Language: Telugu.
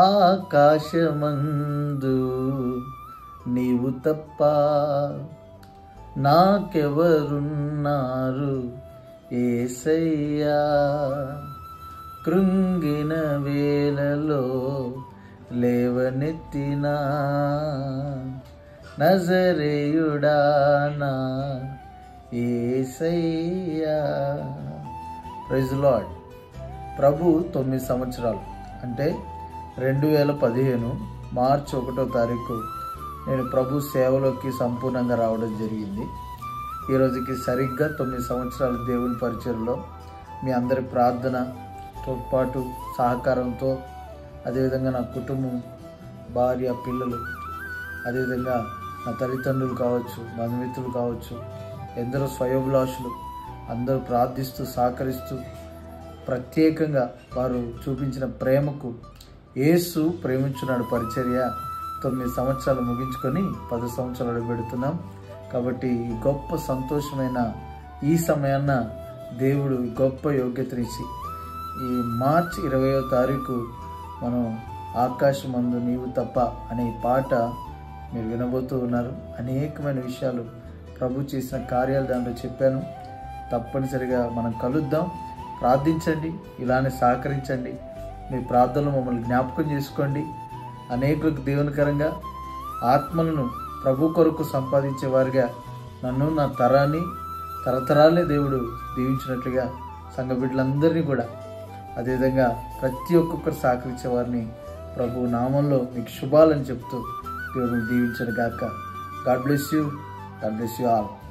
ఆకాశమందు నీవు తప్ప నాకెవరున్నారు యేసయ్యా. కృంగిన వేళలో లేవనెత్తిన నజరేయుడా నా యేసయ్యా. Praise lord. ప్రభు 9 సంవత్సరాలు అంటే 2015 మార్చి 1వ తారీఖు నేను ప్రభు సేవలోకి సంపూర్ణంగా రావడం జరిగింది. ఈరోజుకి సరిగ్గా 9 సంవత్సరాలు దేవుని పరిచయంలో మీ అందరి ప్రార్థనతో పాటు సహకారంతో, అదేవిధంగా నా కుటుంబం, భార్య, పిల్లలు, అదేవిధంగా నా తల్లిదండ్రులు కావచ్చు, బంధుమిత్రులు కావచ్చు, ఎందరో స్వయోభిలాషులు అందరూ ప్రార్థిస్తూ సహకరిస్తూ ప్రత్యేకంగా వారు చూపించిన ప్రేమకు యేసు ప్రేమించున్నాడు పరిచర్య 9 సంవత్సరాలు ముగించుకొని 10 సంవత్సరాలు అడుగుపెడుతున్నాం. కాబట్టి ఈ గొప్ప సంతోషమైన ఈ సమయాన్న దేవుడు గొప్ప యోగ్యతనిచ్చి ఈ మార్చి 20వ తారీఖు మనం ఆకాశమందు నీవు తప్ప అనే పాట మీరు వినబోతూ ఉన్నారు. అనేకమైన విషయాలు ప్రభు చేసిన కార్యాలు దాంట్లో చెప్పాను. తప్పనిసరిగా మనం కలుద్దాం. ప్రార్థించండి, ఇలానే సహకరించండి. మీ ప్రార్థనలు మమ్మల్ని జ్ఞాపకం చేసుకోండి. అనేకులకు దీవెనకరంగా ఆత్మలను ప్రభు కొరకు సంపాదించే వారిగా నన్ను, నా తరతరాలనే దేవుడు దీవించినట్లుగా సంఘ బిడ్డలందరినీ కూడా, అదేవిధంగా ప్రతి ఒక్కొక్కరు సహకరించే వారిని ప్రభు నామంలో మీకు శుభాలని చెప్తూ దేవుడు దీవించను గాక. God bless you. God bless you all.